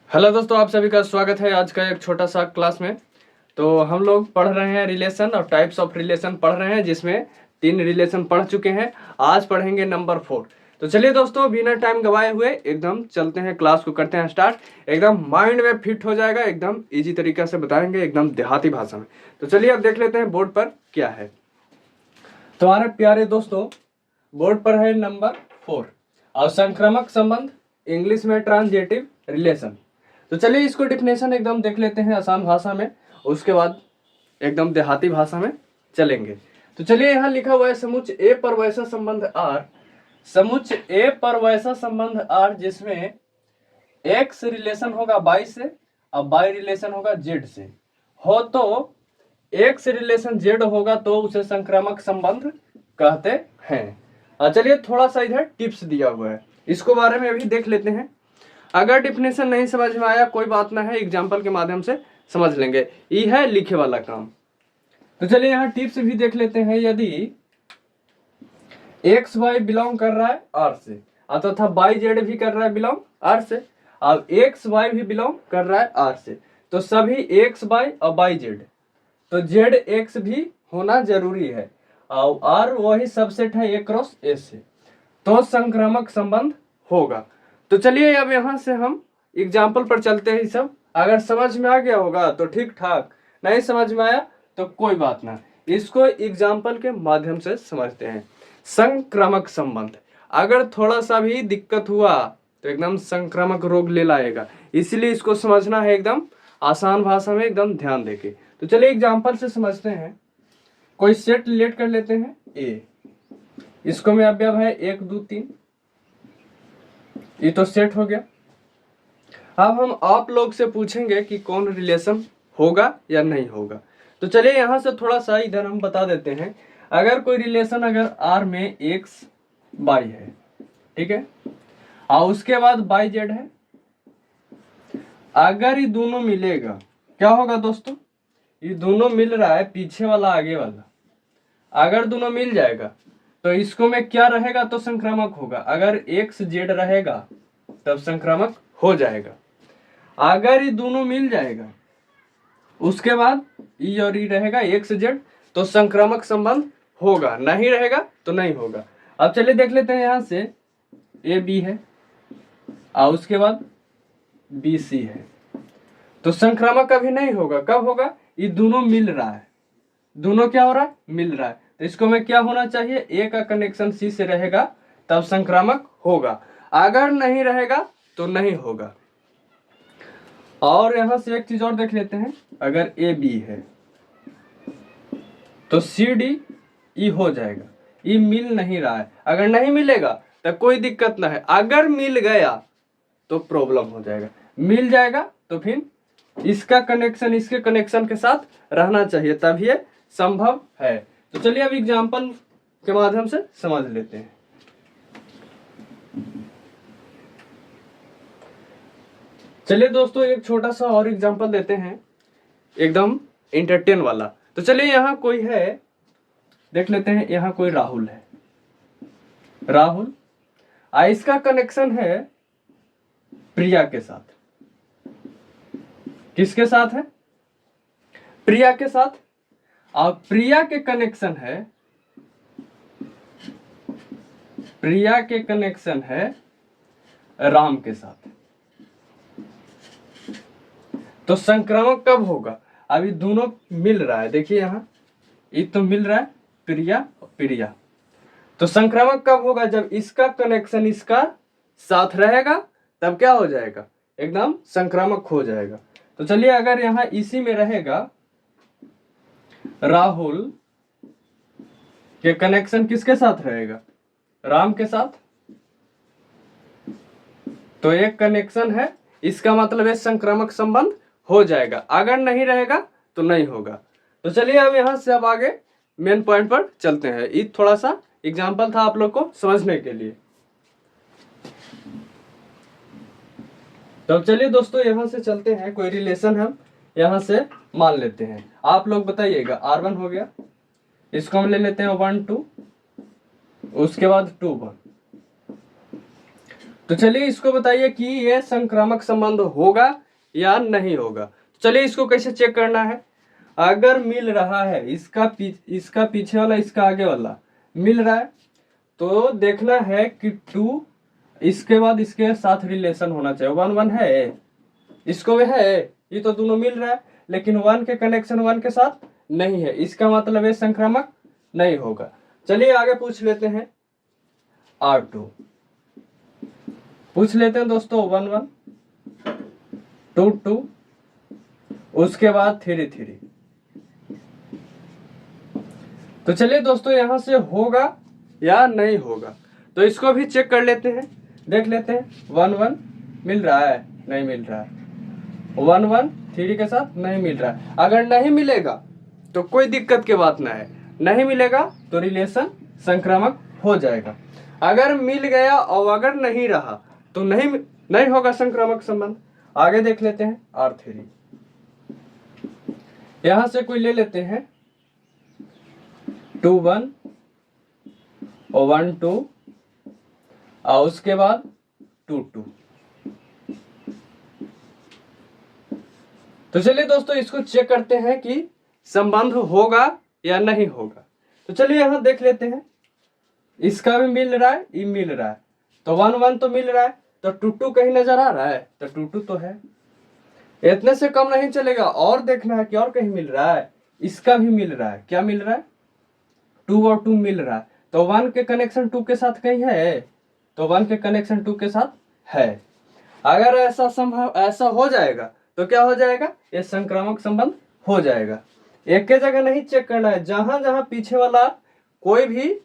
Hello दोस्तों, आप सभी का स्वागत है आज का एक छोटा सा क्लास में। तो हम लोग पढ़ रहे हैं रिलेशन और टाइप्स ऑफ रिलेशन पढ़ रहे हैं, जिसमें 3 रिलेशन पढ़ चुके हैं। आज पढ़ेंगे नंबर 4। तो चलिए दोस्तों, बिना टाइम गवाए हुए एकदम चलते हैं, क्लास को करते हैं स्टार्ट। एकदम माइंड में फिट हो जाएगा, एकदम इजी तरीका से बताएंगे, एकदम देहाती भाषा में। तो चलिए अब देख लेते हैं बोर्ड पर क्या है। तो हमारे प्यारे दोस्तों, बोर्ड पर है नंबर 4 और संक्रामक संबंध, इंग्लिश में ट्रांजिटिव रिलेशन। तो चलिए इसको डिफिनेशन एकदम देख लेते हैं आसान भाषा में, उसके बाद एकदम देहाती भाषा में चलेंगे। तो चलिए यहाँ लिखा हुआ है समुच्चय ए पर वैसा संबंध आर, समुच्चय ए पर वैसा संबंध आर जिसमें एक्स रिलेशन होगा वाई से और वाई रिलेशन होगा जेड से हो, तो एक्स रिलेशन जेड होगा तो उसे संक्रामक संबंध कहते हैं। चलिए थोड़ा सा इधर टिप्स दिया हुआ है, इसको बारे में अभी देख लेते हैं। अगर डिफिनेशन नहीं समझ में आया कोई बात ना है, एग्जाम्पल के माध्यम से समझ लेंगे। ये है लिखे वाला काम। तो चलिए यहाँ टिप्स भी देख लेते हैं। यदि एक्स वाई बिलोंग कर रहा है आर से, तथा वाई जेड भी कर रहा है बिलोंग आर से, और एक्स वाई भी बिलोंग कर रहा है आर से, तो सभी एक्स वाई और वाई जेड, तो जेड एक्स भी होना जरूरी है, और आर वही सबसेट है ए क्रॉस ए से, तो संक्रामक संबंध होगा। तो चलिए अब यहाँ से हम एग्जाम्पल पर चलते हैं। सब अगर समझ में आ गया होगा तो ठीक ठाक, नहीं समझ में आया तो कोई बात ना, इसको एग्जाम्पल के माध्यम से समझते हैं। संक्रामक संबंध, अगर थोड़ा सा भी दिक्कत हुआ तो एकदम संक्रामक रोग ले लाएगा, इसलिए इसको समझना है एकदम आसान भाषा में, एकदम ध्यान देके। तो चलिए एग्जाम्पल से समझते हैं। कोई सेट रिलेट कर लेते हैं ए, इसको में अवयव है 1 2 3, ये तो सेट हो गया। अब हम आप लोग से पूछेंगे कि कौन रिलेशन होगा या नहीं होगा। तो चलिए यहाँ से थोड़ा सा इधर हम बता देते हैं। अगर कोई रिलेशन अगर आर में एक्स वाई है, ठीक है, और उसके बाद वाई जेड है, अगर ये दोनों मिलेगा क्या होगा दोस्तों? ये दोनों मिल रहा है, पीछे वाला आगे वाला, अगर दोनों मिल जाएगा तो इसको में क्या रहेगा तो संक्रामक होगा। अगर एक्स जेड रहेगा तब संक्रामक हो जाएगा। अगर ये दोनों मिल जाएगा उसके बाद ई और ई रहेगा एक्स जेड, तो संक्रामक संबंध होगा, नहीं रहेगा तो नहीं होगा। अब चलिए देख लेते हैं। यहाँ से ए बी है और उसके बाद बी सी है, तो संक्रामक कभी नहीं होगा। कब होगा? ये दोनों मिल रहा है, दोनों क्या हो रहा है? मिल रहा है। तो इसको में क्या होना चाहिए? ए का कनेक्शन सी से रहेगा तब संक्रामक होगा, अगर नहीं रहेगा तो नहीं होगा। और यहां से एक चीज और देख लेते हैं। अगर ए बी है तो सी डी ई हो जाएगा। ये मिल नहीं रहा है, अगर नहीं मिलेगा तो कोई दिक्कत ना है, अगर मिल गया तो प्रॉब्लम हो जाएगा। मिल जाएगा तो फिर इसका कनेक्शन इसके कनेक्शन के साथ रहना चाहिए, तब ये संभव है। तो चलिए अब एग्जाम्पल के माध्यम से समझ लेते हैं। चलिए दोस्तों एक छोटा सा और एग्जाम्पल देते हैं, एकदम इंटरटेन वाला। तो चलिए यहाँ कोई है, देख लेते हैं। यहाँ कोई राहुल है, राहुल, इसका कनेक्शन है प्रिया के साथ। किसके साथ है? प्रिया के साथ। और प्रिया के कनेक्शन है, प्रिया के कनेक्शन है राम के साथ। तो संक्रामक कब होगा? अभी दोनों मिल रहा है, देखिए यहाँ ये तो मिल रहा है प्रिया और प्रिया, तो संक्रामक कब होगा? जब इसका कनेक्शन इसका साथ रहेगा तब क्या हो जाएगा? एकदम संक्रामक हो जाएगा। तो चलिए अगर यहाँ इसी में रहेगा राहुल के कनेक्शन किसके साथ रहेगा? राम के साथ, तो एक कनेक्शन है, इसका मतलब है संक्रामक संबंध हो जाएगा, अगर नहीं रहेगा तो नहीं होगा। तो चलिए अब यहां से अब आगे मेन पॉइंट पर चलते हैं। ये थोड़ा सा एग्जांपल था आप लोग को समझने के लिए। तो चलिए दोस्तों यहां से चलते हैं। कोई रिलेशन हम यहां से मान लेते हैं, आप लोग बताइएगा। R1 हो गया, इसको हम ले लेते हैं 1 2, उसके बाद 2 1। तो चलिए इसको बताइए कि ये संक्रामक संबंध होगा या नहीं होगा। चलिए इसको कैसे चेक करना है। अगर मिल रहा है इसका पीछे वाला इसका आगे वाला मिल रहा है तो देखना है कि 2 इसके बाद इसके साथ रिलेशन होना चाहिए। 1 1 है, इसको भी है, ये तो दोनों मिल रहा है, लेकिन 1 के कनेक्शन 1 के साथ नहीं है, इसका मतलब ये संक्रामक नहीं होगा। चलिए आगे पूछ लेते हैं R2, पूछ लेते हैं दोस्तों 1 1 2 2 उसके बाद 3 3। तो चलिए दोस्तों यहां से होगा या नहीं होगा, तो इसको भी चेक कर लेते हैं, देख लेते हैं। 1 1 मिल रहा है, नहीं मिल रहा है। 1 1 3 के साथ नहीं मिल रहा है। अगर नहीं मिलेगा तो कोई दिक्कत की बात ना है, नहीं मिलेगा तो रिलेशन संक्रामक हो जाएगा। अगर मिल गया और अगर नहीं रहा तो नहीं होगा संक्रामक संबंध। आगे देख लेते हैं R3, यहां से कोई ले लेते हैं 2 1 और 1 2 और उसके बाद 2 2। तो चलिए दोस्तों इसको चेक करते हैं कि संबंध होगा या नहीं होगा। तो चलिए यहां देख लेते हैं, इसका भी मिल रहा है, ये मिल रहा है, तो 1 1 तो मिल रहा है, तो 2 2 कहीं नजर आ रहा है, तो 2 2 तो है। इतने से कम नहीं चलेगा, और देखना है कि और कहीं मिल रहा है। इसका भी मिल रहा है, क्या मिल रहा है, 2 और 2 मिल रहा है, तो 1 के कनेक्शन 2 के साथ कहीं है, तो 1 के कनेक्शन 2 के साथ है। अगर ऐसा हो जाएगा तो क्या हो जाएगा, ये संक्रामक संबंध हो जाएगा। एक के जगह नहीं चेक करना है, जहां जहां पीछे वाला कोई भी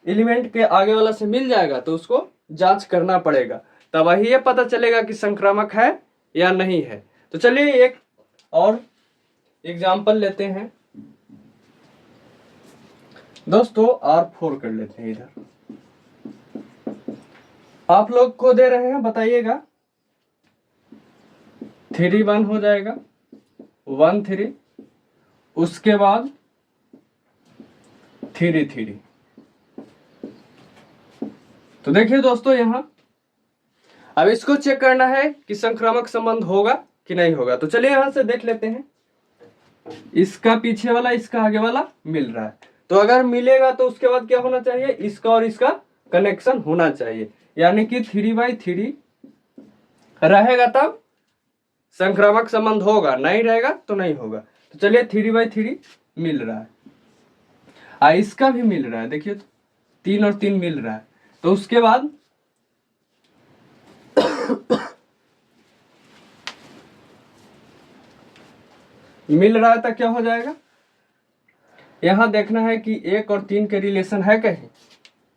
एलिमेंट के आगे वाला से मिल जाएगा तो उसको जांच करना पड़ेगा, तब वही ये पता चलेगा कि संक्रामक है या नहीं है। तो चलिए एक और एग्जाम्पल लेते हैं दोस्तों, R4 कर लेते हैं। इधर आप लोग को दे रहे हैं, बताइएगा। 3 1 हो जाएगा, 1 3 उसके बाद 3 3। तो देखिए दोस्तों यहां अब इसको चेक करना है कि संक्रामक संबंध होगा कि नहीं होगा। तो चलिए यहां से देख लेते हैं, इसका पीछे वाला इसका आगे वाला मिल रहा है, तो अगर मिलेगा तो उसके बाद क्या होना चाहिए, इसका और इसका कनेक्शन होना चाहिए, यानी कि 3/3 रहेगा तब संक्रामक संबंध होगा, नहीं रहेगा तो नहीं होगा। तो चलिए 3/3 मिल रहा है, इसका भी मिल रहा है, देखिए तो 3 और 3 मिल रहा है, तो उसके बाद मिल रहा है तो क्या हो जाएगा, यहां देखना है कि 1 और 3 के रिलेशन है कहीं,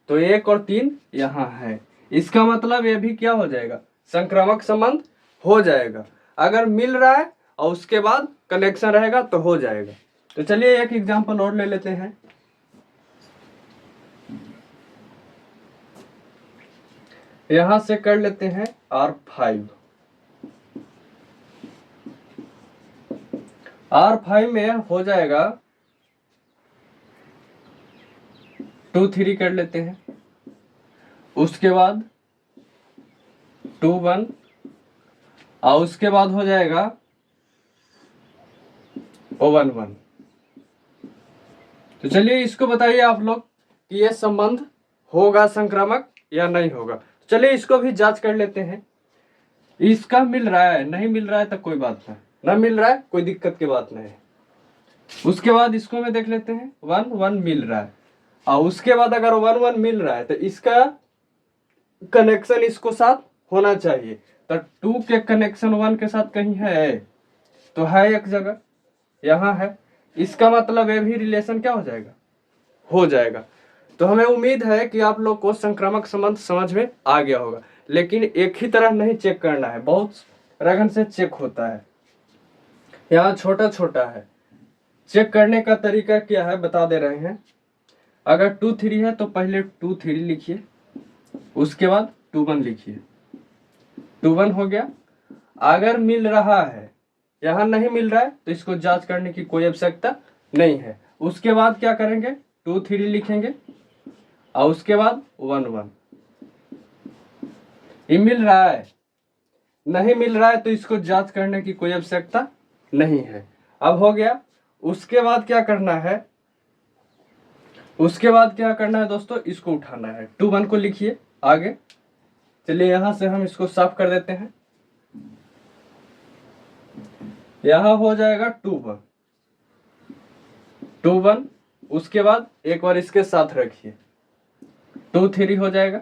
तो 1 और 3 यहां है, इसका मतलब यह भी क्या हो जाएगा, संक्रामक संबंध हो जाएगा। अगर मिल रहा है और उसके बाद कनेक्शन रहेगा तो हो जाएगा। तो चलिए एक एग्जांपल और ले लेते हैं। यहां से कर लेते हैं R5। R5 में हो जाएगा 2 3 कर लेते हैं, उसके बाद 2 1 और उसके बाद हो जाएगा 1 1। तो चलिए इसको बताइए आप लोग कि यह संबंध होगा संक्रामक या नहीं होगा। चलिए इसको भी जांच कर लेते हैं, इसका मिल रहा है, नहीं मिल रहा है तो कोई बात नहीं, ना मिल रहा है कोई दिक्कत की बात नहीं है। उसके बाद इसको में देख लेते हैं, 1 1 मिल रहा है, और उसके बाद अगर 1 1 मिल रहा है तो इसका कनेक्शन इसको साथ होना चाहिए, तो 2 के कनेक्शन 1 के साथ कहीं है, तो है एक जगह यहां है, इसका मतलब ये भी रिलेशन क्या हो जाएगा, हो जाएगा। तो हमें उम्मीद है कि आप लोग को संक्रामक संबंध समझ में आ गया होगा, लेकिन एक ही तरह नहीं चेक करना है, बहुत रगन से चेक होता है, यहाँ छोटा छोटा है। चेक करने का तरीका क्या है बता दे रहे हैं। अगर 2 3 है तो पहले 2 3 लिखिए, उसके बाद 2 1 लिखिए, 2 1 हो गया। अगर मिल रहा है, यहाँ नहीं मिल रहा है तो इसको जांच करने की कोई आवश्यकता नहीं है। उसके बाद क्या करेंगे, 2 3 लिखेंगे और उसके बाद 1 1। ये मिल रहा है, नहीं मिल रहा है तो इसको जांच करने की कोई आवश्यकता नहीं है। अब हो गया। उसके बाद क्या करना है, उसके बाद क्या करना है दोस्तों, इसको उठाना है। 2 1 को लिखिए आगे। चलिए यहां से हम इसको साफ कर देते हैं। यहां हो जाएगा 2 1 उसके बाद एक बार इसके साथ रखिए, 2 3 हो जाएगा।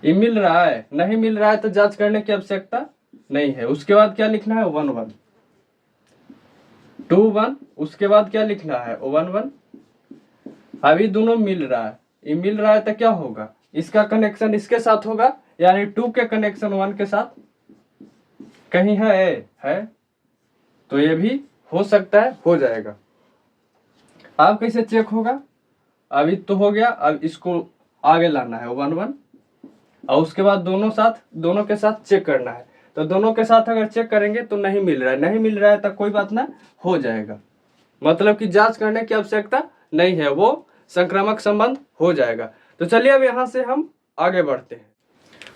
ये मिल रहा है, नहीं मिल रहा है तो जांच करने की आवश्यकता नहीं है। उसके बाद क्या लिखना है, 1 1 2 1 उसके बाद क्या लिखना है, 1 1। अभी दोनों मिल रहा है, ये मिल रहा है तो क्या होगा, इसका कनेक्शन इसके साथ होगा, यानी 2 के कनेक्शन 1 के साथ कहीं है तो ये भी हो सकता है, हो जाएगा। अब कैसे चेक होगा, अभी तो हो गया। अब इसको आगे लाना है 1 1 और उसके बाद दोनों के साथ चेक करना है। तो दोनों के साथ अगर चेक करेंगे तो नहीं मिल रहा है तो कोई बात ना, हो जाएगा। मतलब कि जांच करने की आवश्यकता नहीं है, वो संक्रामक संबंध हो जाएगा। तो चलिए अब यहाँ से हम आगे बढ़ते हैं।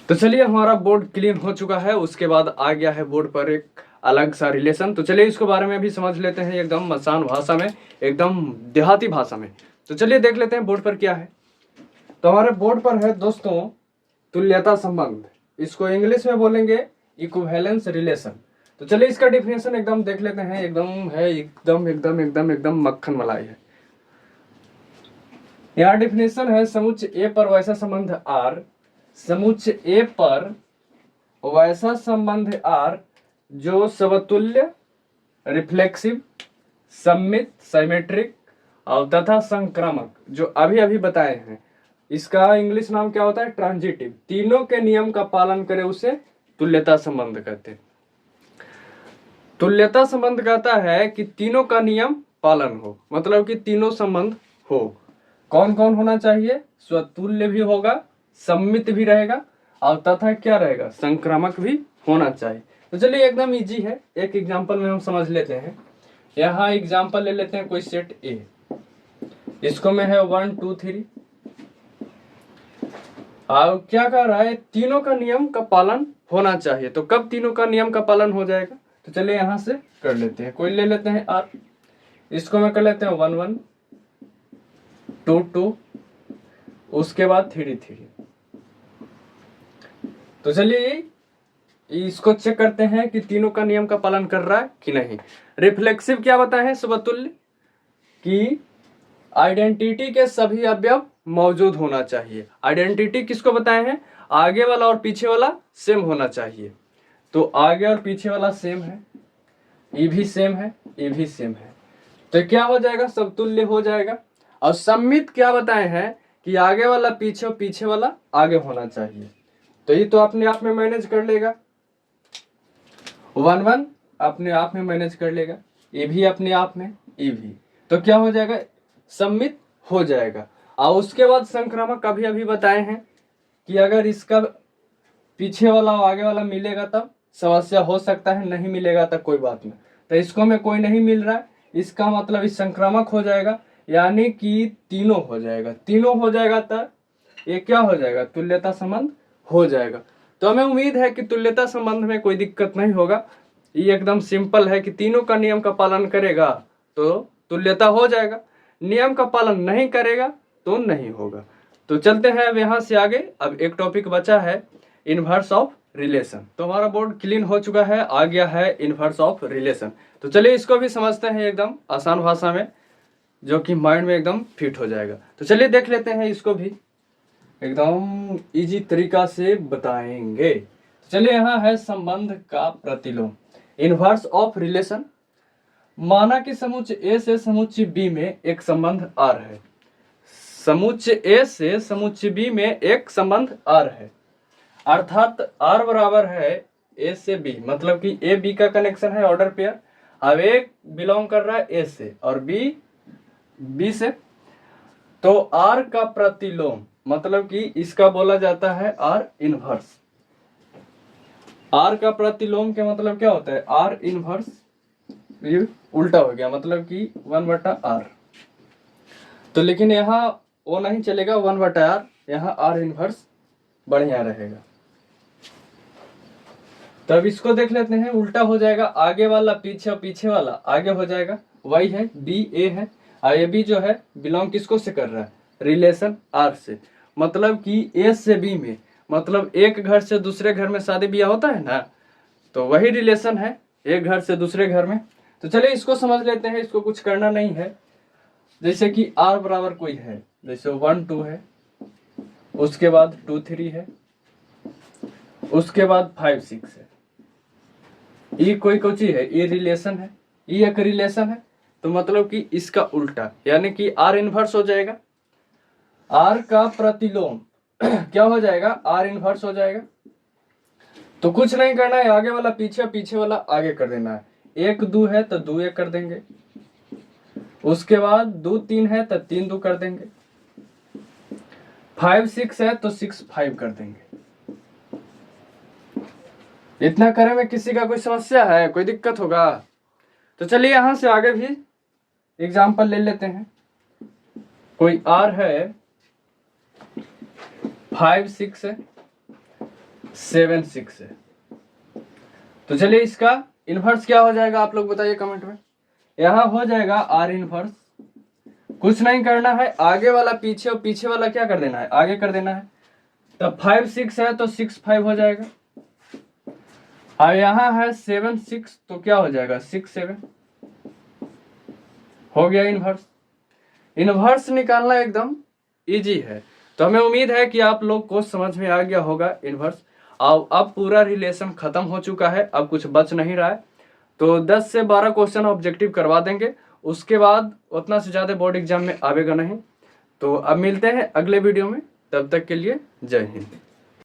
तो चलिए हमारा बोर्ड क्लीन हो चुका है। उसके बाद आ गया है बोर्ड पर एक अलग सा रिलेशन। तो चलिए इसके बारे में भी समझ लेते हैं, एकदम आसान भाषा में, एकदम देहाती भाषा में। तो चलिए देख लेते हैं बोर्ड पर क्या है। तो हमारे बोर्ड पर है दोस्तों तुल्यता संबंध, इसको इंग्लिश में बोलेंगे इक्विवेलेंस रिलेशन। तो चलिए इसका डिफिनेशन एकदम देख लेते हैं। एकदम मक्खन मलाई है। यहाँ डिफिनेशन है, समुच्चय ए पर वैसा संबंध आर, समुच्चय ए पर वैसा संबंध आर जो समतुल्य, रिफ्लेक्सिव, सममित, सिमेट्रिक और तथा संक्रामक, जो अभी अभी बताए हैं, इसका इंग्लिश नाम क्या होता है, ट्रांजिटिव, तीनों के नियम का पालन करे उसे तुल्यता संबंध कहते हैं। तुल्यता संबंध कहता है कि तीनों का नियम पालन हो, मतलब कि तीनों संबंध हो। कौन कौन होना चाहिए, स्वतुल्य भी होगा, सम्मित भी रहेगा और तथा क्या रहेगा, संक्रामक भी होना चाहिए। तो चलिए एकदम इजी है, एक एग्जांपल में हम समझ लेते हैं। यहाँ एग्जांपल ले लेते हैं, कोई सेट ए, इसको में है 1 2 3 और क्या कर रहा है, तीनों का नियम का पालन होना चाहिए। तो कब तीनों का नियम का पालन हो जाएगा, तो चलिए यहां से कर लेते हैं। कोई ले लेते हैं आर, इसको मैं कर लेते हैं 1 1 2 2 उसके बाद 3 3। तो चलिए इसको चेक करते हैं कि तीनों का नियम का पालन कर रहा है कि नहीं। रिफ्लेक्सिव क्या बताए हैं, समतुल्य, कि आइडेंटिटी के सभी अवयव मौजूद होना चाहिए। आइडेंटिटी किसको बताए हैं, आगे वाला और पीछे वाला सेम होना चाहिए। तो आगे और पीछे वाला सेम है, ये भी सेम है, ये भी सेम है, तो क्या हो जाएगा, समतुल्य हो जाएगा। और सम्मित क्या बताए हैं कि आगे वाला पीछे और पीछे वाला आगे होना चाहिए। तो ये तो अपने आप में मैनेज कर लेगा, 1 1 अपने आप में मैनेज कर लेगा, ये भी अपने आप में, ये भी, तो क्या हो जाएगा, सम्मित हो जाएगा। और उसके बाद संक्रामक अभी अभी बताए हैं कि अगर इसका पीछे वाला और आगे वाला मिलेगा तब समस्या हो सकता है, नहीं मिलेगा तो कोई बात नहीं। तो इसको में कोई नहीं मिल रहा है, इसका मतलब इस संक्रामक हो जाएगा, यानी कि तीनों हो जाएगा। तीनों हो जाएगा तब ये क्या हो जाएगा, तुल्यता संबंध हो जाएगा। तो हमें उम्मीद है कि तुल्यता संबंध में कोई दिक्कत नहीं होगा। ये एकदम सिंपल है कि तीनों का नियम का पालन करेगा तो तुल्यता हो जाएगा, नियम का पालन नहीं करेगा तो नहीं होगा। तो चलते हैं अब यहाँ से आगे। अब एक टॉपिक बचा है, इनवर्स ऑफ रिलेशन। तो हमारा बोर्ड क्लीन हो चुका है, आ गया है इनवर्स ऑफ रिलेशन। तो चलिए इसको भी समझते हैं एकदम आसान भाषा में, जो कि माइंड में एकदम फिट हो जाएगा। तो चलिए देख लेते हैं, इसको भी एकदम इजी तरीका से बताएंगे। चलिए यहाँ है संबंध का प्रतिलोम, इनवर्स ऑफ रिलेशन। माना कि समुच्चय ए से समुच्चय बी में एक संबंध आर है, समुच्चय ए से समुच्चय बी में एक संबंध आर है, अर्थात आर बराबर है ए से बी, मतलब कि ए बी का कनेक्शन है ऑर्डर पेयर। अब ए बिलोंग कर रहा है ए से और बी बी से, तो आर का प्रतिलोम मतलब कि इसका बोला जाता है आर इनवर्स। आर का प्रतिलोम के मतलब क्या होता है, आर इनवर्स, ये उल्टा हो गया, मतलब कि 1/r। तो लेकिन यहाँ वो नहीं चलेगा 1/r, यहाँ आर इनवर्स बढ़िया रहेगा। तब इसको देख लेते हैं, उल्टा हो जाएगा, आगे वाला पीछे और पीछे वाला आगे हो जाएगा, वही है बी ए है, और ये बी जो है बिलोंग किसको से कर रहा है, रिलेशन आर से। मतलब कि ए से बी में, मतलब एक घर से दूसरे घर में शादी ब्याह होता है ना, तो वही रिलेशन है एक घर से दूसरे घर में। तो चलिए इसको समझ लेते हैं, इसको कुछ करना नहीं है। जैसे कि आर बराबर कोई है, जैसे 1 2 है, उसके बाद 2 3 है, उसके बाद 5 6 है। ये कोई चीज है, ये रिलेशन है, ये एक रिलेशन है, तो मतलब कि इसका उल्टा यानी कि आर इनवर्स हो जाएगा, आर का प्रतिलोम क्या हो जाएगा, आर इनवर्स हो जाएगा। तो कुछ नहीं करना है, आगे वाला पीछे, पीछे वाला आगे कर देना है। 1 2 है तो 2 1 कर देंगे, उसके बाद 2 3 है तो 3 2 कर देंगे, 5 6 है तो 6 5 कर देंगे। इतना करे में किसी का कोई समस्या है, कोई दिक्कत होगा? तो चलिए यहां से आगे भी एग्जाम्पल ले लेते हैं। कोई आर है 5 6 है 7 6 है, तो चलिए इसका इनवर्स क्या हो जाएगा, आप लोग बताइए कमेंट में। यहां हो जाएगा आर इनवर्स, कुछ नहीं करना है, आगे वाला पीछे और पीछे वाला क्या कर देना है, आगे कर देना है। तब 5 6 है तो 6 5 हो जाएगा, और यहां है 7 6 तो क्या हो जाएगा 6 7 हो गया इनवर्स। इनवर्स निकालना एकदम इजी है। तो हमें उम्मीद है कि आप लोग को समझ में आ गया होगा इनवर्स। अब पूरा रिलेशन खत्म हो चुका है, अब कुछ बच नहीं रहा है। तो 10 से 12 क्वेश्चन ऑब्जेक्टिव करवा देंगे, उसके बाद उतना से ज़्यादा बोर्ड एग्जाम में आवेगा नहीं। तो अब मिलते हैं अगले वीडियो में, तब तक के लिए जय हिंद।